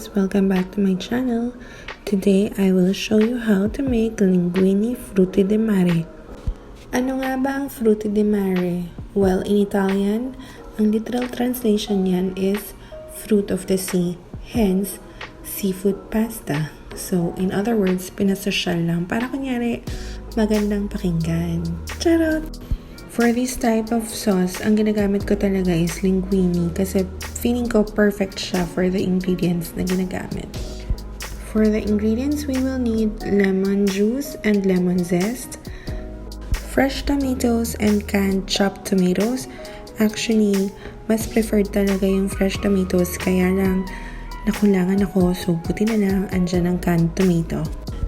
guys! Welcome back to my channel. Today, I will show you how to make Linguine Frutti Di Mare. Ano nga ba ang Frutti di Mare? Well, in Italian, ang literal translation niyan is fruit of the sea, hence, seafood pasta. So, in other words, pinasosyal lang para kunyari magandang pakinggan. Charot! For this type of sauce, ang ginagamit ko talaga is linguine kasi feeling ko perfect siya for the ingredients na ginagamit. For the ingredients, we will need lemon juice and lemon zest, fresh tomatoes and canned chopped tomatoes. Actually, mas preferred talaga yung fresh tomatoes kaya lang nakulangan ako so buti na lang andyan ang canned tomato.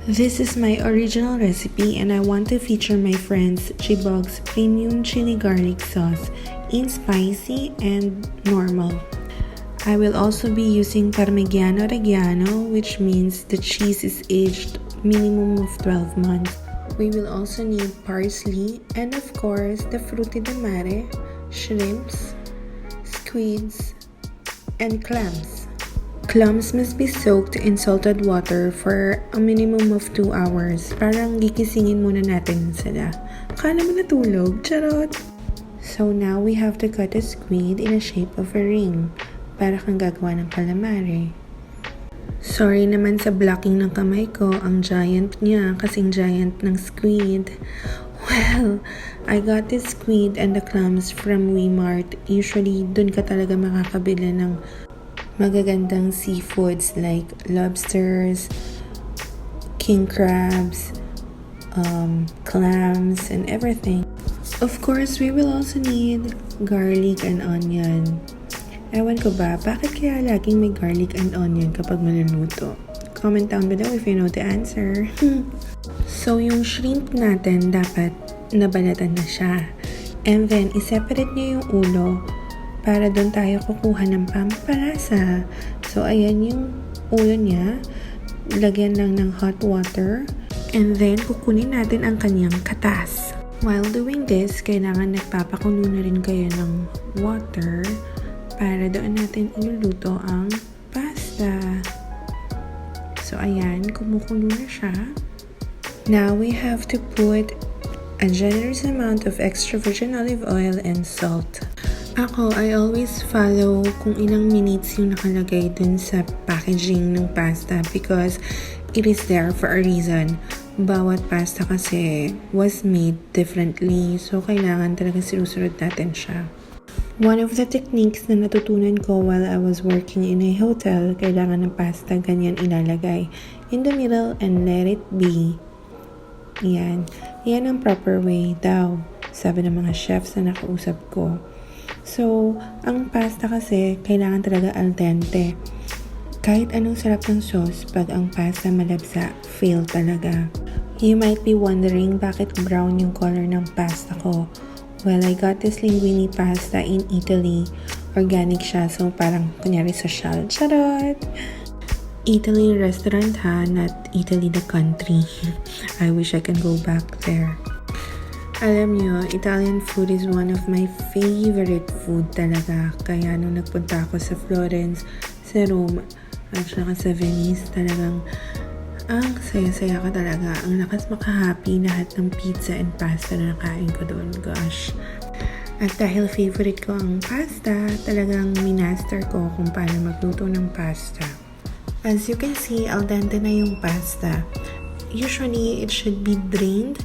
This is my original recipe and I want to feature my friend's Chibogs premium chili garlic sauce in spicy and normal. I will also be using Parmigiano-Reggiano, which means the cheese is aged minimum of 12 months. We will also need parsley and of course the Frutti di Mare, shrimps, squids, and clams. Clams must be soaked in salted water for a minimum of 2 hours. Parang gikisingin muna natin sila. Akala mo natulog? Charot! So now we have to cut a squid in a shape of a ring. Para kang gagawa ng calamari. Sorry naman sa blocking ng kamay ko. Ang giant niya kasing giant ng squid. Well, I got this squid and the clams from Walmart. Usually, dun ka talaga makakabili ng magagandang seafoods like lobsters, king crabs, clams, and everything. Of course, we will also need garlic and onion. Ewan ko ba, bakit kaya laging may garlic and onion kapag maluluto? Comment down below if you know the answer. So, yung shrimp natin dapat nabalatan na siya. And then, iseparate niyo yung ulo para doon tayo kukuha ng pampalasa. So, ayan yung ulo niya. Lagyan lang ng hot water. And then, kukunin natin ang kanyang katas. While doing this, kailangan nagpapakulo na rin kayo ng water para doon natin iluluto ang pasta. So, ayan, kumukulo na siya. Now, we have to put a generous amount of extra virgin olive oil and salt. Ako, I always follow kung ilang minutes yung nakalagay dun sa packaging ng pasta because it is there for a reason. Bawat pasta kasi was made differently, so kailangan talaga sinusunod natin siya. One of the techniques na natutunan ko while I was working in a hotel, kailangan ng pasta ganyan ilalagay in the middle and let it be. Yan. Yan ang proper way daw, sabi ng mga chefs na nakausap ko. So, ang pasta kasi, kailangan talaga al dente. Kahit anong sarap ng sauce, pag ang pasta malabsa, fail talaga. You might be wondering bakit brown yung color ng pasta ko. Well, I got this linguine pasta in Italy. Organic siya, so parang kunyari social. Charot! Italy restaurant ha, not Italy the country. I wish I can go back there. Alam nyo, Italian food is one of my favorite food talaga. Kaya nung nagpunta ako sa Florence, sa Rome, at saka sa Venice, talagang ang saya-saya ko talaga. Ang lakas makahappy lahat ng pizza and pasta na nakain ko doon. Gosh. At dahil favorite ko ang pasta, talagang minaster ko kung paano magluto ng pasta. As you can see, al dente na yung pasta. Usually, it should be drained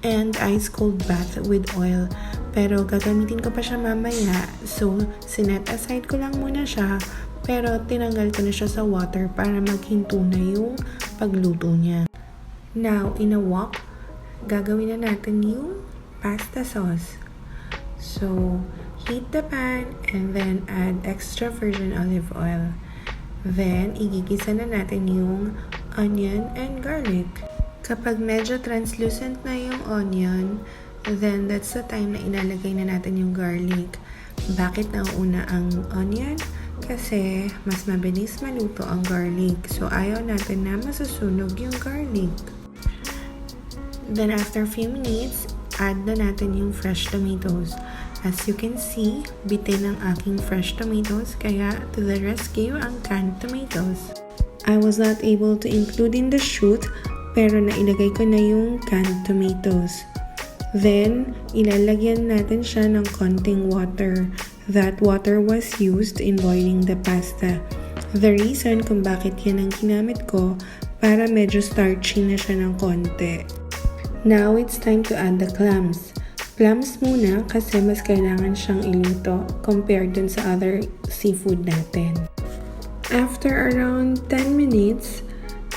and ice cold bath with oil. Pero gagamitin ko pa siya mamaya. So, sinet aside ko lang muna siya. Pero tinanggal ko na siya sa water para maghinto na yung pagluto niya. Now, in a wok, gagawin na natin yung pasta sauce. So, heat the pan and then add extra virgin olive oil. Then, igigisa na natin yung onion and garlic. Kapag medyo translucent na yung onion, then that's the time na ilalagay na natin yung garlic. Bakit nauna ang onion? Kasi mas mabilis maluto ang garlic. So, ayaw natin na masusunog yung garlic. Then, after a few minutes, add na natin yung fresh tomatoes. As you can see, bitin ang aking fresh tomatoes, kaya to the rescue ang canned tomatoes. I was not able to include in the shoot, pero nailagay ko na yung canned tomatoes. Then, ilalagyan natin siya ng konting water. That water was used in boiling the pasta. The reason kung bakit yan ang ginamit ko, para medyo starchy na siya ng konti. Now, it's time to add the clams. Clams muna kasi mas kailangan siyang iluto compared dun sa other seafood natin. After around 10 minutes,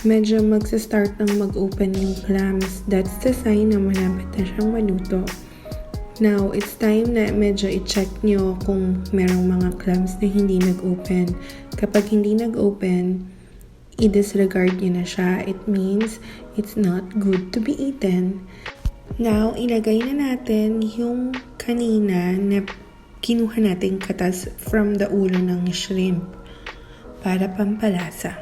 medyo magsa-start ng mag-open yung clams. That's the sign na malapit na siyang maluto. Now, it's time na medyo i-check nyo kung merong mga clams na hindi nag-open. Kapag hindi nag-open, i-disregard nyo na siya. It means it's not good to be eaten. Now, ilagay na natin yung kanina na kinuha nating katas from the ulo ng shrimp para pampalasa.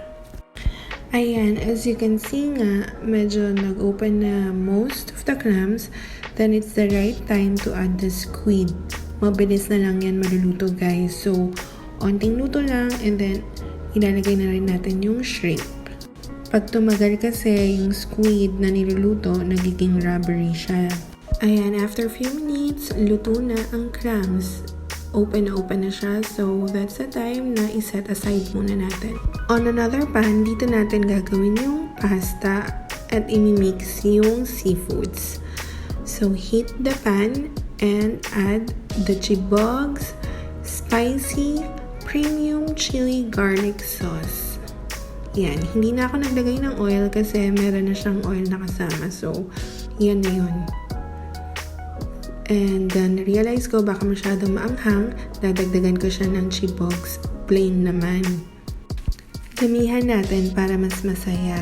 Ayan, as you can see nga, medyo nag-open na most of the clams. Then it's the right time to add the squid. Mabilis na lang yan maluluto, guys. So, onting luto lang and then ilalagay na rin natin yung shrimp. Pag tumagal kasi yung squid na niluluto, nagiging rubbery siya. Ayan, after a few minutes, luto na ang clams. Open na siya. So, that's the time na iset aside muna natin. On another pan, dito natin gagawin yung pasta at imimix yung seafoods. So, heat the pan and add the Chibogs spicy premium chili garlic sauce. Yan. Hindi na ako naglagay ng oil kasi meron na siyang oil na kasama. So, yan na yun. And then, realize ko baka masyadong maanghang, dadagdagan ko siya ng Chibogs, plain naman. Damihan natin para mas masaya.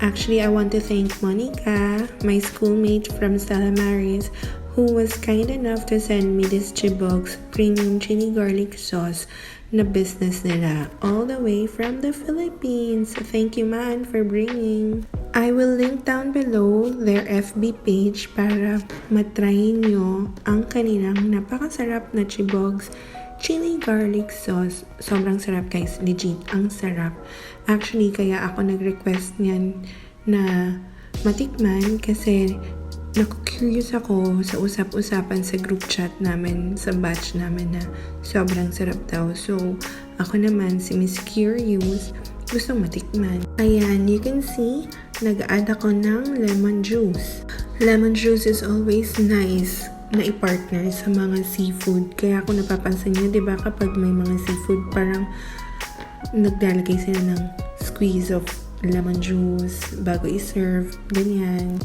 Actually, I want to thank Monica, my schoolmate from Stella Maris, who was kind enough to send me this Chibogs premium chili garlic sauce na business nila all the way from the Philippines. Thank you, man, for bringing. I will link down below their FB page para matry nyo ang kanilang napakasarap na Chibogs chili garlic sauce. Sobrang sarap, guys. Legit, ang sarap. Actually, kaya ako nag-request niyan na matikman kasi naku-curious ako sa usap-usapan sa group chat namin, sa batch namin na sobrang sarap daw. So, ako naman, si Miss Curious, gustong matikman. Ayan, you can see, nag-add ako ng lemon juice. Lemon juice is always nice na i-partner sa mga seafood. Kaya kung napapansin nyo, diba, kapag may mga seafood, parang naglalagay sila ng squeeze of lemon juice bago i-serve, ganyan.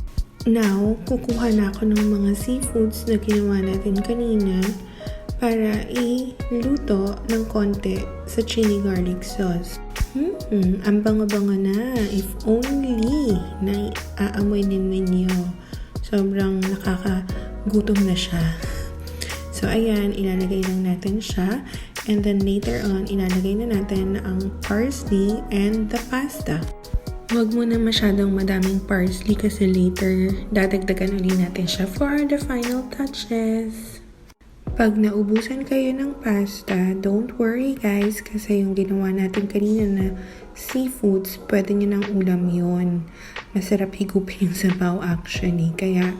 Now, kukuha na ako ng mga seafoods na ginawa natin kanina para iluto ng konti sa chili garlic sauce. Ang bango-bango na. If only na aamoy din ninyo. Sobrang nakakagutom na siya. So, ayan, ilalagay lang natin siya. And then later on, ilalagay na natin ang parsley and the pasta. Huwag muna masyadong madaming parsley kasi later dadagdagan ulit natin siya for the final touches. Pag naubusan kayo ng pasta, don't worry guys kasi yung ginawa natin kanina na seafoods, pwede nyo ng ulam yun. Masarap higupin yung sabaw actually. Kaya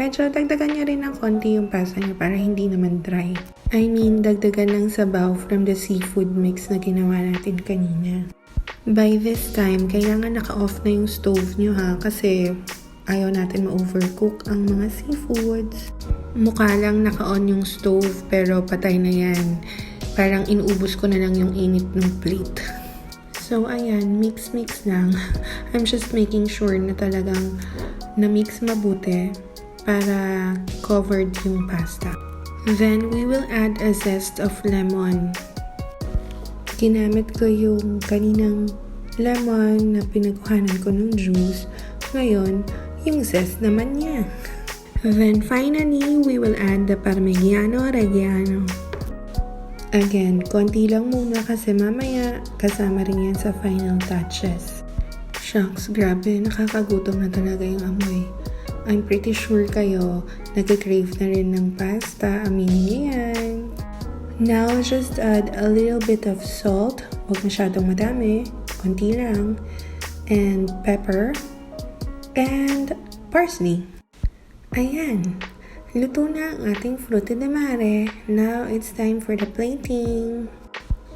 medyo dagdagan nyo rin ng konti yung pasta nyo para hindi naman dry. I mean, dagdagan ng sabaw from the seafood mix na ginawa natin kanina. By this time, kailangan naka-off na yung stove nyo ha kasi ayaw natin ma-overcook ang mga seafoods. Mukha lang naka-on yung stove pero patay na yan. Parang inuubos ko na lang yung init ng plate. So ayan, mix lang. I'm just making sure na talagang na-mix mabuti para covered yung pasta. Then we will add a zest of lemon. Ginamit ko yung kaninang lemon na pinagkuhanan ko ng juice. Ngayon, yung zest naman niya. Then finally, we will add the Parmigiano-Reggiano. Again, konti lang muna kasi mamaya kasama rin yan sa final touches. Shucks, grabe, nakakagutom na talaga yung amoy. I'm pretty sure kayo, nag-crave na rin ng pasta. Aminin niyo yan. Now, just add a little bit of salt. Huwag masyadong madami. konti lang, and pepper, and parsley. Ayan, luto na ang ating frutti di mare. Now, it's time for the plating.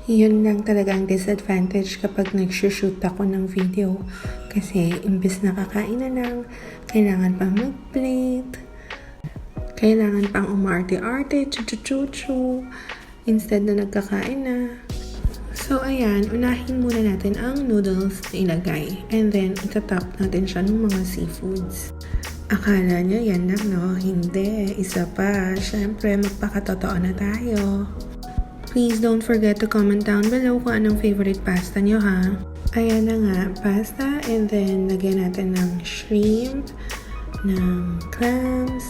Yun lang talaga ang disadvantage kapag nag-shoot ako ng video. Kasi imbes na kakain na lang, kailangan pang mag-plate. Kailangan pang umarte-arte, chu-chu-chu-chu, instead na nagkakain na. So ayan, unahin muna natin ang noodles na ilagay. And then, itatap natin siya ng mga seafoods. Akala nyo yan lang, no? Hindi, isa pa. Siyempre, magpakatotoo na tayo. Please don't forget to comment down below kung anong favorite pasta nyo, ha? Ayan na nga, pasta. And then, lagyan natin ng shrimp, ng clams,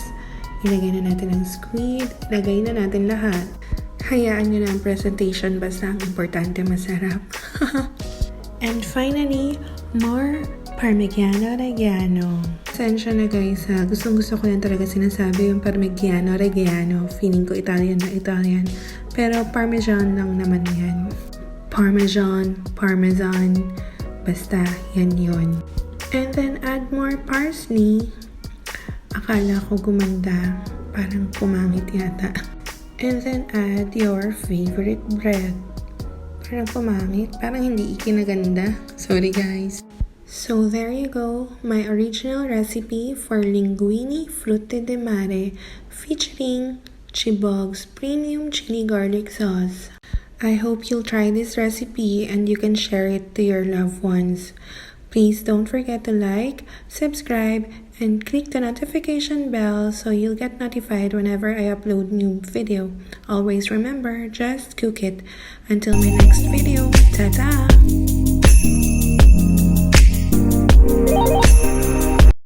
ilagay na natin ng squid, ilagay na natin lahat. Hayaan nyo na ang presentation, basta ang importante masarap. And finally, more Parmigiano-Reggiano. Sensya na guys, ha? Gustong-gusto ko yan talaga sinasabi yung Parmigiano-Reggiano. Feeling ko Italian na Italian. Pero Parmesan lang naman yan. Parmesan, basta yan yun. And then add more parsley. Akala ko gumanda. Parang pumangit yata. And then add your favorite bread. Parang pumangit. Parang hindi ikinaganda. Sorry guys. So there you go, my original recipe for Linguine Frutti Di Mare featuring Chibogs Premium Chili Garlic Sauce. I hope you'll try this recipe and you can share it to your loved ones. Please don't forget to like, subscribe, and click the notification bell so you'll get notified whenever I upload new video. Always remember, just cook it. Until my next video, ta-ta!